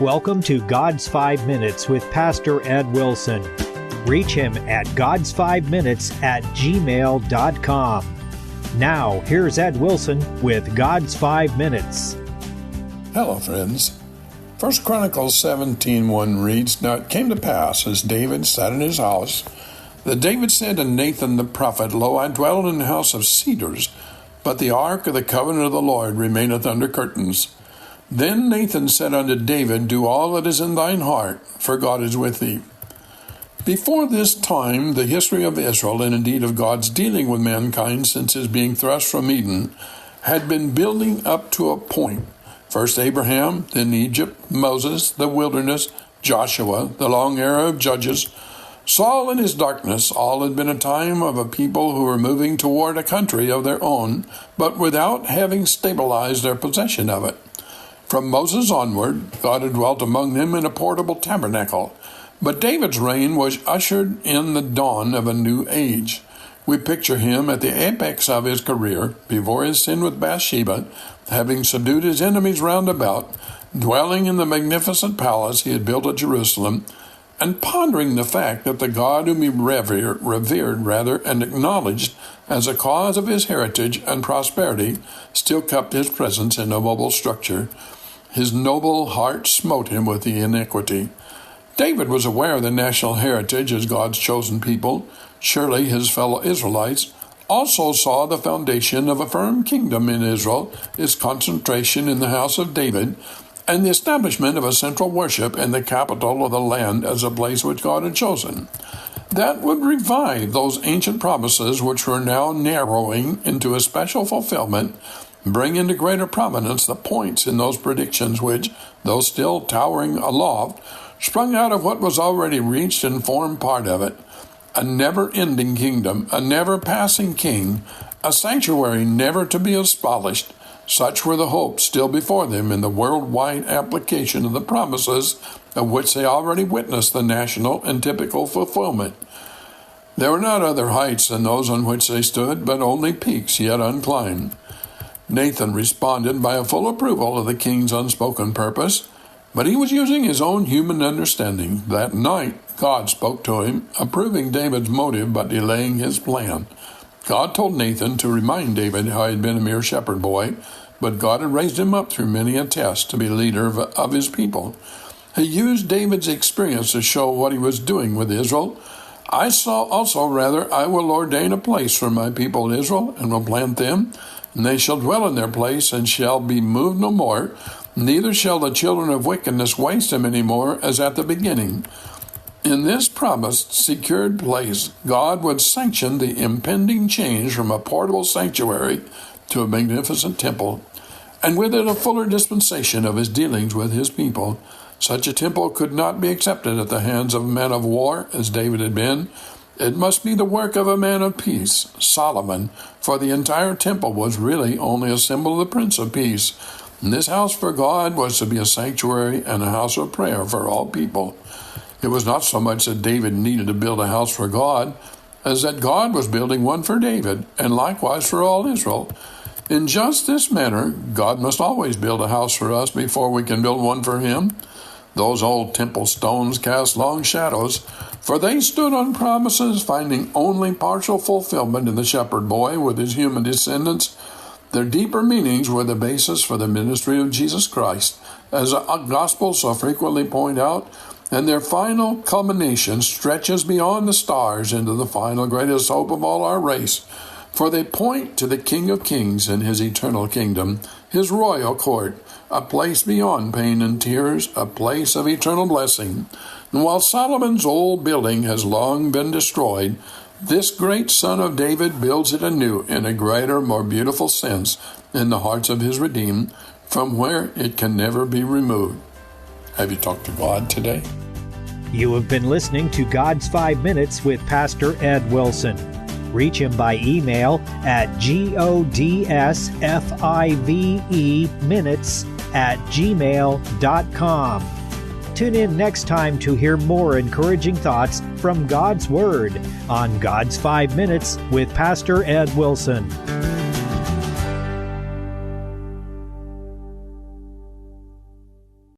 welcome to God's 5 Minutes with Pastor Ed Wilson. Reach him at GodsFiveMinutes@gmail.com. Now, here's Ed Wilson with God's 5 Minutes. Hello, friends. 1 Chronicles 17:1 reads, Now it came to pass, as David sat in his house, that David said to Nathan the prophet, Lo, I dwell in the house of cedars, but the ark of the covenant of the Lord remaineth under curtains. Then Nathan said unto David, Do all that is in thine heart, for God is with thee. Before this time, the history of Israel, and indeed of God's dealing with mankind since his being thrust from Eden, had been building up to a point. First Abraham, then Egypt, Moses, the wilderness, Joshua, the long era of Judges, Saul in his darkness. All had been a time of a people who were moving toward a country of their own, but without having stabilized their possession of it. From Moses onward, God had dwelt among them in a portable tabernacle. But David's reign was ushered in the dawn of a new age. We picture him at the apex of his career, before his sin with Bathsheba, having subdued his enemies round about, dwelling in the magnificent palace he had built at Jerusalem, and pondering the fact that the God whom he revered and acknowledged as a cause of his heritage and prosperity still kept his presence in a mobile structure. His noble heart smote him with the iniquity. David was aware of the national heritage as God's chosen people. Surely his fellow Israelites also saw the foundation of a firm kingdom in Israel, its concentration in the house of David, and the establishment of a central worship in the capital of the land as a place which God had chosen. That would revive those ancient promises which were now narrowing into a special fulfillment, bring into greater prominence the points in those predictions which, though still towering aloft, sprung out of what was already reached and formed part of it. A never-ending kingdom, a never-passing king, a sanctuary never to be abolished. Such were the hopes still before them in the worldwide application of the promises of which they already witnessed the national and typical fulfillment. There were not other heights than those on which they stood, but only peaks yet unclimbed. Nathan responded by a full approval of the king's unspoken purpose, but he was using his own human understanding. That night, God spoke to him, approving David's motive but delaying his plan. God told Nathan to remind David how he had been a mere shepherd boy, but God had raised him up through many a test to be leader of his people. He used David's experience to show what he was doing with Israel. I will ordain a place for my people Israel, and will plant them, and they shall dwell in their place, and shall be moved no more. Neither shall the children of wickedness waste them any more, as at the beginning. In this promised, secured place, God would sanction the impending change from a portable sanctuary to a magnificent temple, and with it a fuller dispensation of his dealings with his people. Such a temple could not be accepted at the hands of men of war, as David had been. It must be the work of a man of peace, Solomon, for the entire temple was really only a symbol of the Prince of Peace. And this house for God was to be a sanctuary and a house of prayer for all people. It was not so much that David needed to build a house for God, as that God was building one for David, and likewise for all Israel. In just this manner, God must always build a house for us before we can build one for him. Those old temple stones cast long shadows, for they stood on promises, finding only partial fulfillment in the shepherd boy with his human descendants. Their deeper meanings were the basis for the ministry of Jesus Christ, as the Gospels so frequently point out, and their final culmination stretches beyond the stars into the final greatest hope of all our race, for they point to the King of Kings and his eternal kingdom, his royal court, a place beyond pain and tears, a place of eternal blessing. And while Solomon's old building has long been destroyed, this great son of David builds it anew in a greater, more beautiful sense in the hearts of his redeemed, from where it can never be removed. Have you talked to God today? You have been listening to God's 5 Minutes with Pastor Ed Wilson. Reach him by email at GodsFiveMinutes@gmail.com. Tune in next time to hear more encouraging thoughts from God's Word on God's 5 Minutes with Pastor Ed Wilson.